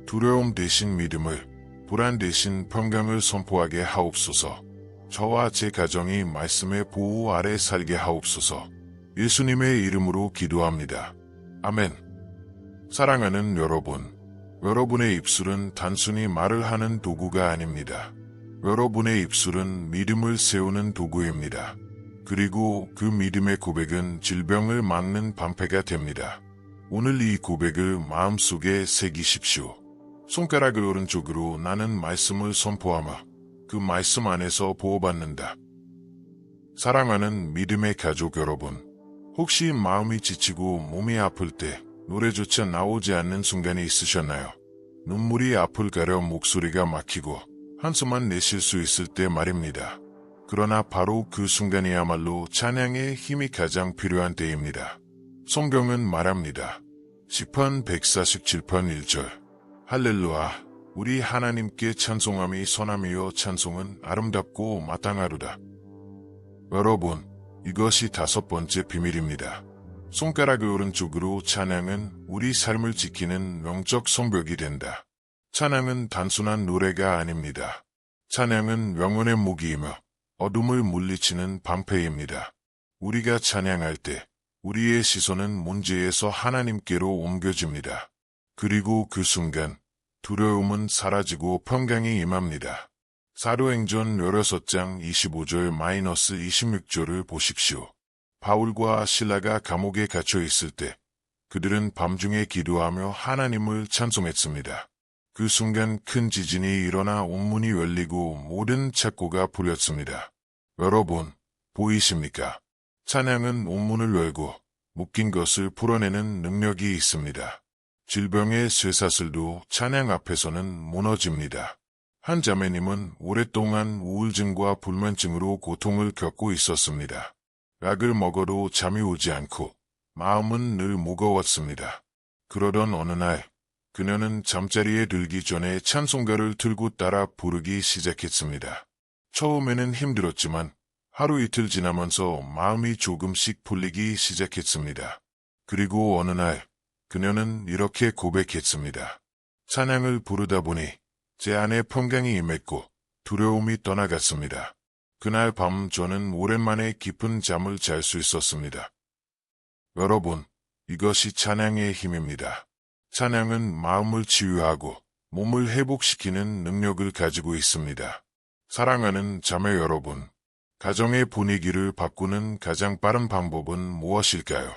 두려움 대신 믿음을, 불안 대신 평강을 선포하게 하옵소서. 저와 제 가정이 말씀의 보호 아래 살게 하옵소서. 예수님의 이름으로 기도합니다. 아멘. 사랑하는 여러분, 여러분의 입술은 단순히 말을 하는 도구가 아닙니다. 여러분의 입술은 믿음을 세우는 도구입니다. 그리고 그 믿음의 고백은 질병을 막는 방패가 됩니다. 오늘 이 고백을 마음속에 새기십시오. 손가락을 오른쪽으로 나는 말씀을 선포하며 그 말씀 안에서 보호받는다. 사랑하는 믿음의 가족 여러분, 혹시 마음이 지치고 몸이 아플 때 노래조차 나오지 않는 순간이 있으셨나요? 눈물이 앞을 가려 목소리가 막히고 한숨만 내쉴 수 있을 때 말입니다. 그러나 바로 그 순간이야말로 찬양의 힘이 가장 필요한 때입니다. 성경은 말합니다. 시편 147편 1절. 할렐루야, 우리 하나님께 찬송함이 선함이요 찬송은 아름답고 마땅하로다. 여러분, 이것이 5번째 비밀입니다. 손가락을 오른쪽으로 찬양은 우리 삶을 지키는 영적 성벽이 된다. 찬양은 단순한 노래가 아닙니다. 찬양은 영혼의 무기이며 어둠을 물리치는 방패입니다. 우리가 찬양할 때 우리의 시선은 문제에서 하나님께로 옮겨집니다. 그리고 그 순간 두려움은 사라지고 평강이 임합니다. 사도행전 16장 25절-26절을 보십시오. 바울과 실라가 감옥에 갇혀 있을 때 그들은 밤중에 기도하며 하나님을 찬송했습니다. 그 순간 큰 지진이 일어나 옥문이 열리고 모든 창고가 풀렸습니다. 여러분, 보이십니까? 찬양은 옥문을 열고 묶인 것을 풀어내는 능력이 있습니다. 질병의 쇠사슬도 찬양 앞에서는 무너집니다. 한 자매님은 오랫동안 우울증과 불면증으로 고통을 겪고 있었습니다. 약을 먹어도 잠이 오지 않고 마음은 늘 무거웠습니다. 그러던 어느 날 그녀는 잠자리에 들기 전에 찬송가를 들고 따라 부르기 시작했습니다. 처음에는 힘들었지만 하루 이틀 지나면서 마음이 조금씩 풀리기 시작했습니다. 그리고 어느 날 그녀는 이렇게 고백했습니다. 찬양을 부르다 보니 제 안에 평강이 임했고 두려움이 떠나갔습니다. 그날 밤 저는 오랜만에 깊은 잠을 잘 수 있었습니다. 여러분, 이것이 찬양의 힘입니다. 찬양은 마음을 치유하고 몸을 회복시키는 능력을 가지고 있습니다. 사랑하는 자매 여러분, 가정의 분위기를 바꾸는 가장 빠른 방법은 무엇일까요?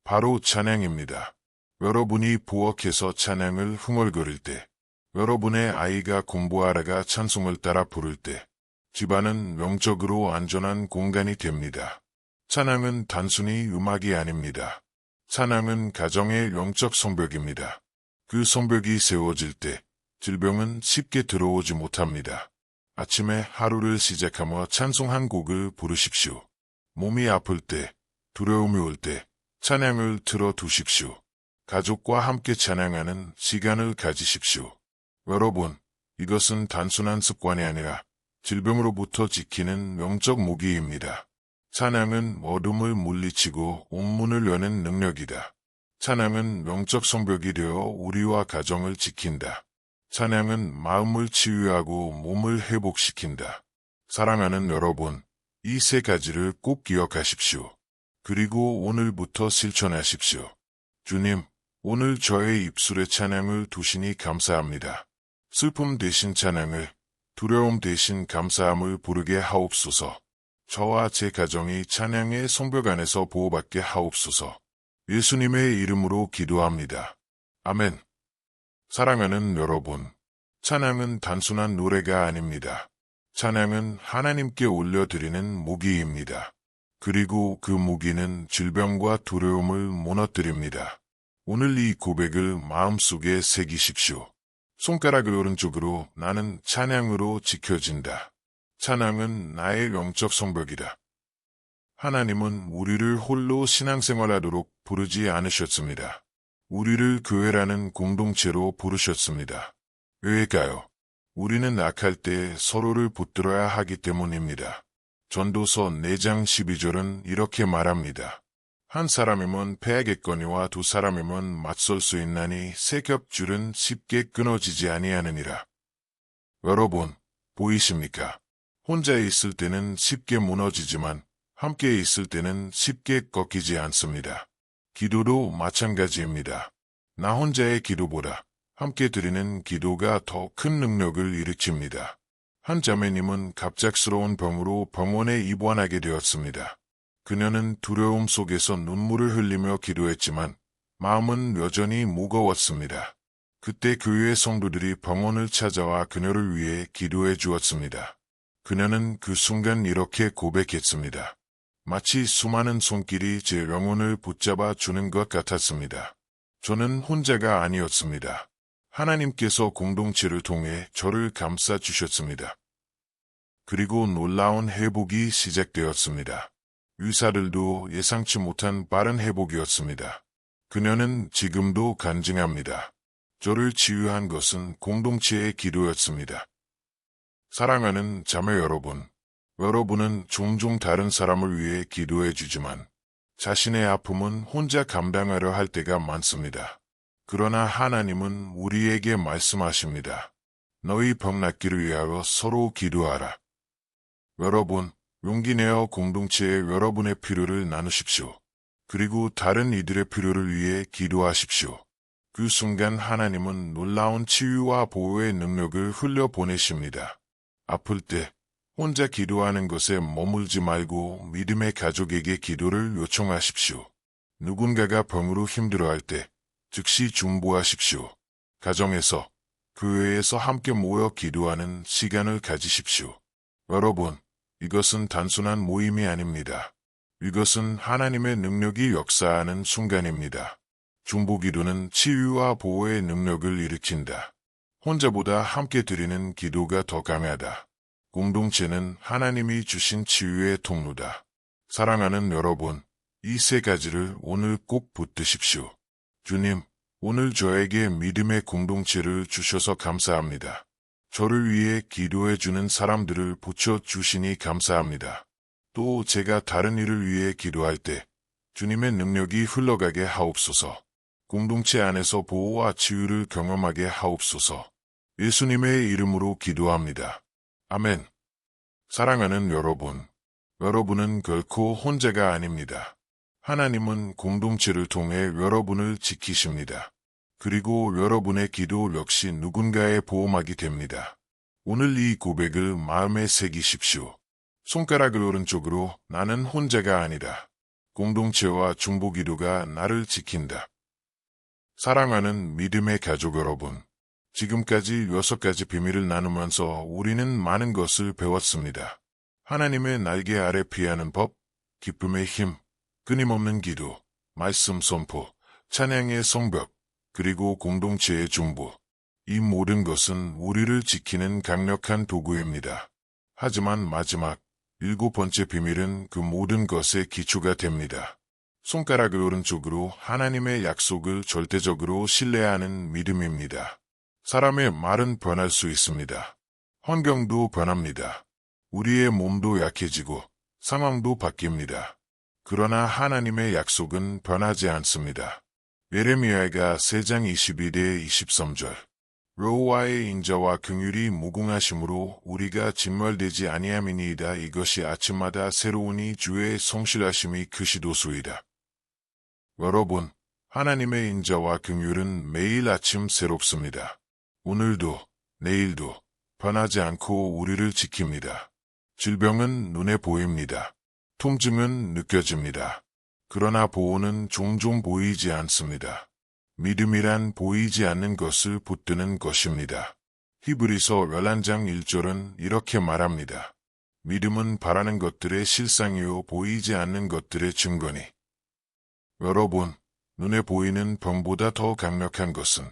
바로 찬양입니다. 여러분이 부엌에서 찬양을 흥얼거릴 때, 여러분의 아이가 공부하다가 찬송을 따라 부를 때, 집안은 영적으로 안전한 공간이 됩니다. 찬양은 단순히 음악이 아닙니다. 찬양은 가정의 영적 성벽입니다. 그 성벽이 세워질 때 질병은 쉽게 들어오지 못합니다. 아침에 하루를 시작하며 찬송 한 곡을 부르십시오. 몸이 아플 때, 두려움이 올 때 찬양을 틀어두십시오. 가족과 함께 찬양하는 시간을 가지십시오. 여러분, 이것은 단순한 습관이 아니라 질병으로부터 지키는 영적 무기입니다. 찬양은 어둠을 물리치고 옥문을 여는 능력이다. 찬양은 영적 성벽이 되어 우리와 가정을 지킨다. 찬양은 마음을 치유하고 몸을 회복시킨다. 사랑하는 여러분, 이 세 가지를 꼭 기억하십시오. 그리고 오늘부터 실천하십시오. 주님, 오늘 저의 입술에 찬양을 두시니 감사합니다. 슬픔 대신 찬양을, 두려움 대신 감사함을 부르게 하옵소서. 저와 제 가정이 찬양의 성벽 안에서 보호받게 하옵소서. 예수님의 이름으로 기도합니다. 아멘. 사랑하는 여러분, 찬양은 단순한 노래가 아닙니다. 찬양은 하나님께 올려드리는 무기입니다. 그리고 그 무기는 질병과 두려움을 무너뜨립니다. 오늘 이 고백을 마음속에 새기십시오. 손가락을 오른쪽으로 나는 찬양으로 지켜진다. 찬양은 나의 영적 성벽이다. 하나님은 우리를 홀로 신앙생활하도록 부르지 않으셨습니다. 우리를 교회라는 공동체로 부르셨습니다. 왜일까요? 우리는 악할 때 서로를 붙들어야 하기 때문입니다. 전도서 4장 12절은 이렇게 말합니다. 한 사람이면 패하겠거니와 두 사람이면 맞설 수 있나니 세 겹줄은 쉽게 끊어지지 아니하느니라. 여러분, 보이십니까? 혼자 있을 때는 쉽게 무너지지만 함께 있을 때는 쉽게 꺾이지 않습니다. 기도도 마찬가지입니다. 나 혼자의 기도보다 함께 드리는 기도가 더 큰 능력을 일으킵니다. 한 자매님은 갑작스러운 병으로 병원에 입원하게 되었습니다. 그녀는 두려움 속에서 눈물을 흘리며 기도했지만 마음은 여전히 무거웠습니다. 그때 교회의 성도들이 병원을 찾아와 그녀를 위해 기도해 주었습니다. 그녀는 그 순간 이렇게 고백했습니다. 마치 수많은 손길이 제 영혼을 붙잡아 주는 것 같았습니다. 저는 혼자가 아니었습니다. 하나님께서 공동체를 통해 저를 감싸 주셨습니다. 그리고 놀라운 회복이 시작되었습니다. 의사들도 예상치 못한 빠른 회복이었습니다. 그녀는 지금도 간증합니다. 저를 치유한 것은 공동체의 기도였습니다. 사랑하는 자매 여러분, 여러분은 종종 다른 사람을 위해 기도해 주지만 자신의 아픔은 혼자 감당하려 할 때가 많습니다. 그러나 하나님은 우리에게 말씀하십니다. 너희 병 낫기를 위하여 서로 기도하라. 여러분, 용기 내어 공동체에 여러분의 필요를 나누십시오. 그리고 다른 이들의 필요를 위해 기도하십시오. 그 순간 하나님은 놀라운 치유와 보호의 능력을 흘려보내십니다. 아플 때 혼자 기도하는 것에 머물지 말고 믿음의 가족에게 기도를 요청하십시오. 누군가가 병으로 힘들어할 때 즉시 중보하십시오. 가정에서, 교회에서 함께 모여 기도하는 시간을 가지십시오. 여러분, 이것은 단순한 모임이 아닙니다. 이것은 하나님의 능력이 역사하는 순간입니다. 중보기도는 치유와 보호의 능력을 일으킨다. 혼자보다 함께 드리는 기도가 더 강하다. 공동체는 하나님이 주신 치유의 통로다. 사랑하는 여러분, 이 세 가지를 오늘 꼭 붙드십시오. 주님, 오늘 저에게 믿음의 공동체를 주셔서 감사합니다. 저를 위해 기도해 주는 사람들을 붙여주시니 감사합니다. 또 제가 다른 일을 위해 기도할 때 주님의 능력이 흘러가게 하옵소서. 공동체 안에서 보호와 치유를 경험하게 하옵소서. 예수님의 이름으로 기도합니다. 아멘. 사랑하는 여러분, 여러분은 결코 혼자가 아닙니다. 하나님은 공동체를 통해 여러분을 지키십니다. 그리고 여러분의 기도 역시 누군가의 보호막이 됩니다. 오늘 이 고백을 마음에 새기십시오. 손가락을 오른쪽으로 나는 혼자가 아니다. 공동체와 중보기도가 나를 지킨다. 사랑하는 믿음의 가족 여러분, 지금까지 6가지 비밀을 나누면서 우리는 많은 것을 배웠습니다. 하나님의 날개 아래 피하는 법, 기쁨의 힘, 끊임없는 기도, 말씀 선포, 찬양의 성벽, 그리고 공동체의 중보. 이 모든 것은 우리를 지키는 강력한 도구입니다. 하지만 마지막, 7번째 비밀은 그 모든 것의 기초가 됩니다. 손가락을 오른쪽으로 하나님의 약속을 절대적으로 신뢰하는 믿음입니다. 사람의 말은 변할 수 있습니다. 환경도 변합니다. 우리의 몸도 약해지고 상황도 바뀝니다. 그러나 하나님의 약속은 변하지 않습니다. 예레미야가 3장 22대 23절. 여호와의 인자와 긍휼이 무궁하심으로 우리가 진멸되지 아니함이니이다. 이것이 아침마다 새로우니 주의 성실하심이 크시도소이다. 여러분, 하나님의 인자와 긍휼은 매일 아침 새롭습니다. 오늘도, 내일도 변하지 않고 우리를 지킵니다. 질병은 눈에 보입니다. 통증은 느껴집니다. 그러나 보호는 종종 보이지 않습니다. 믿음이란 보이지 않는 것을 붙드는 것입니다. 히브리서 11장 1절은 이렇게 말합니다. 믿음은 바라는 것들의 실상이요 보이지 않는 것들의 증거니. 여러분, 눈에 보이는 병보다 더 강력한 것은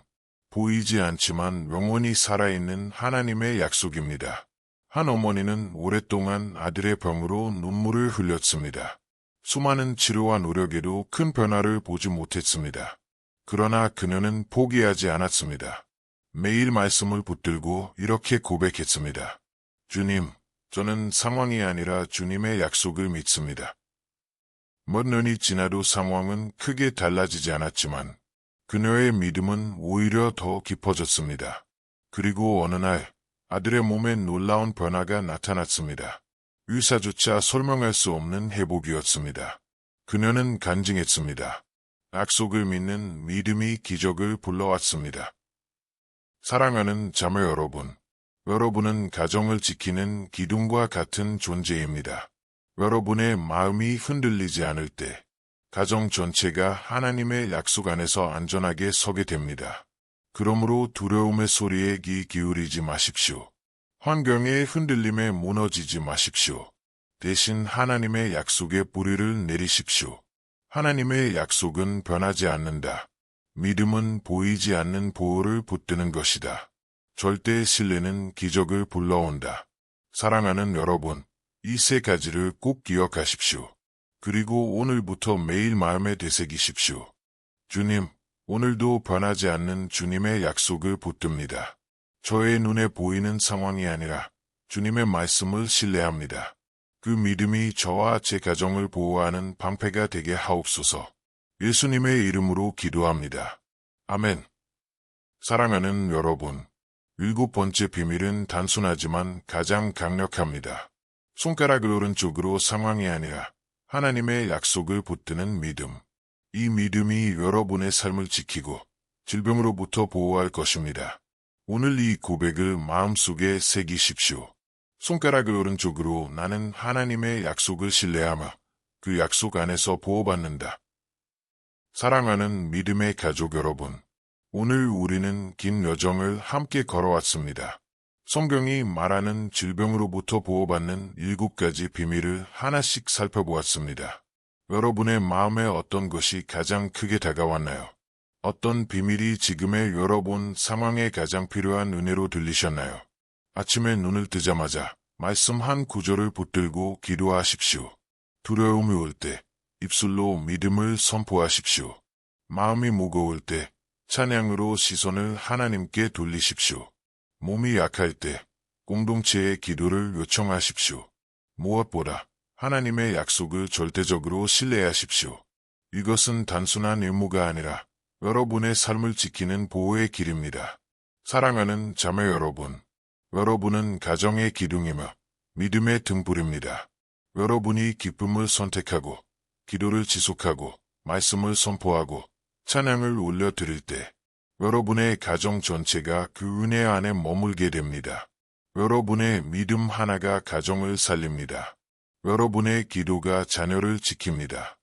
보이지 않지만 영원히 살아있는 하나님의 약속입니다. 한 어머니는 오랫동안 아들의 병으로 눈물을 흘렸습니다. 수많은 치료와 노력에도 큰 변화를 보지 못했습니다. 그러나 그녀는 포기하지 않았습니다. 매일 말씀을 붙들고 이렇게 고백했습니다. 주님, 저는 상황이 아니라 주님의 약속을 믿습니다. 몇 년이 지나도 상황은 크게 달라지지 않았지만 그녀의 믿음은 오히려 더 깊어졌습니다. 그리고 어느 날 아들의 몸에 놀라운 변화가 나타났습니다. 의사조차 설명할 수 없는 회복이었습니다. 그녀는 간증했습니다. 약속을 믿는 믿음이 기적을 불러왔습니다. 사랑하는 자매 여러분, 여러분은 가정을 지키는 기둥과 같은 존재입니다. 여러분의 마음이 흔들리지 않을 때 가정 전체가 하나님의 약속 안에서 안전하게 서게 됩니다. 그러므로 두려움의 소리에 귀 기울이지 마십시오. 환경의 흔들림에 무너지지 마십시오. 대신 하나님의 약속에 뿌리를 내리십시오. 하나님의 약속은 변하지 않는다. 믿음은 보이지 않는 보호를 붙드는 것이다. 절대 신뢰는 기적을 불러온다. 사랑하는 여러분, 이 3가지를 꼭 기억하십시오. 그리고 오늘부터 매일 마음에 되새기십시오. 주님, 오늘도 변하지 않는 주님의 약속을 붙듭니다. 저의 눈에 보이는 상황이 아니라 주님의 말씀을 신뢰합니다. 그 믿음이 저와 제 가정을 보호하는 방패가 되게 하옵소서. 예수님의 이름으로 기도합니다. 아멘. 사랑하는 여러분, 7번째 비밀은 단순하지만 가장 강력합니다. 손가락을 오른쪽으로 상황이 아니라 하나님의 약속을 붙드는 믿음. 이 믿음이 여러분의 삶을 지키고 질병으로부터 보호할 것입니다. 오늘 이 고백을 마음속에 새기십시오. 손가락을 오른쪽으로 나는 하나님의 약속을 신뢰하며 그 약속 안에서 보호받는다. 사랑하는 믿음의 가족 여러분, 오늘 우리는 긴 여정을 함께 걸어왔습니다. 성경이 말하는 질병으로부터 보호받는 7가지 비밀을 하나씩 살펴보았습니다. 여러분의 마음에 어떤 것이 가장 크게 다가왔나요? 어떤 비밀이 지금의 여러분 상황에 가장 필요한 은혜로 들리셨나요? 아침에 눈을 뜨자마자 말씀 한 구절을 붙들고 기도하십시오. 두려움이 올 때 입술로 믿음을 선포하십시오. 마음이 무거울 때 찬양으로 시선을 하나님께 돌리십시오. 몸이 약할 때 공동체의 기도를 요청하십시오. 무엇보다 하나님의 약속을 절대적으로 신뢰하십시오. 이것은 단순한 의무가 아니라 여러분의 삶을 지키는 보호의 길입니다. 사랑하는 자매 여러분, 여러분은 가정의 기둥이며 믿음의 등불입니다. 여러분이 기쁨을 선택하고 기도를 지속하고 말씀을 선포하고 찬양을 올려드릴 때 여러분의 가정 전체가 그 은혜 안에 머물게 됩니다. 여러분의 믿음 하나가 가정을 살립니다. 여러분의 기도가 자녀를 지킵니다.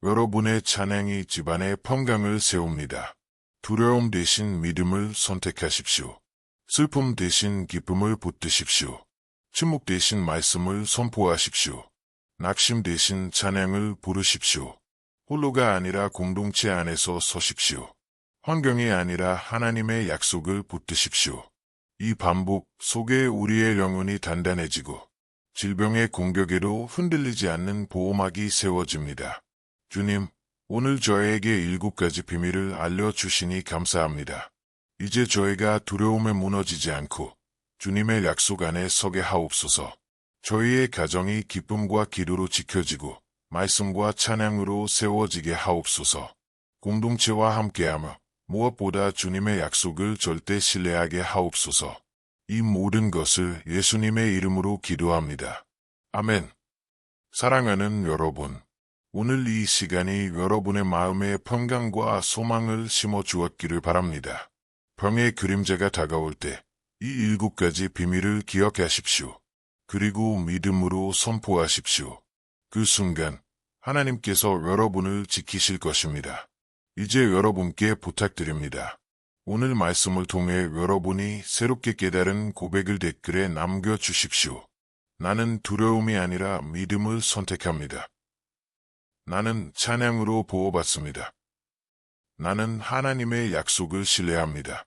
여러분의 찬양이 집안의 평강을 세웁니다. 두려움 대신 믿음을 선택하십시오. 슬픔 대신 기쁨을 붙드십시오. 침묵 대신 말씀을 선포하십시오. 낙심 대신 찬양을 부르십시오. 홀로가 아니라 공동체 안에서 서십시오. 환경이 아니라 하나님의 약속을 붙드십시오. 이 반복 속에 우리의 영혼이 단단해지고 질병의 공격에도 흔들리지 않는 보호막이 세워집니다. 주님, 오늘 저에게 7가지 비밀을 알려주시니 감사합니다. 이제 저희가 두려움에 무너지지 않고 주님의 약속 안에 서게 하옵소서. 저희의 가정이 기쁨과 기도로 지켜지고 말씀과 찬양으로 세워지게 하옵소서. 공동체와 함께하며 무엇보다 주님의 약속을 절대 신뢰하게 하옵소서. 이 모든 것을 예수님의 이름으로 기도합니다. 아멘. 사랑하는 여러분, 오늘 이 시간이 여러분의 마음에 평강과 소망을 심어주었기를 바랍니다. 병의 그림자가 다가올 때 이 7가지 비밀을 기억하십시오. 그리고 믿음으로 선포하십시오. 그 순간 하나님께서 여러분을 지키실 것입니다. 이제 여러분께 부탁드립니다. 오늘 말씀을 통해 여러분이 새롭게 깨달은 고백을 댓글에 남겨주십시오. 나는 두려움이 아니라 믿음을 선택합니다. 나는 찬양으로 보호받습니다. 나는 하나님의 약속을 신뢰합니다.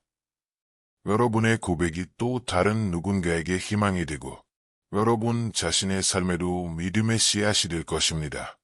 여러분의 고백이 또 다른 누군가에게 희망이 되고 여러분 자신의 삶에도 믿음의 씨앗이 될 것입니다.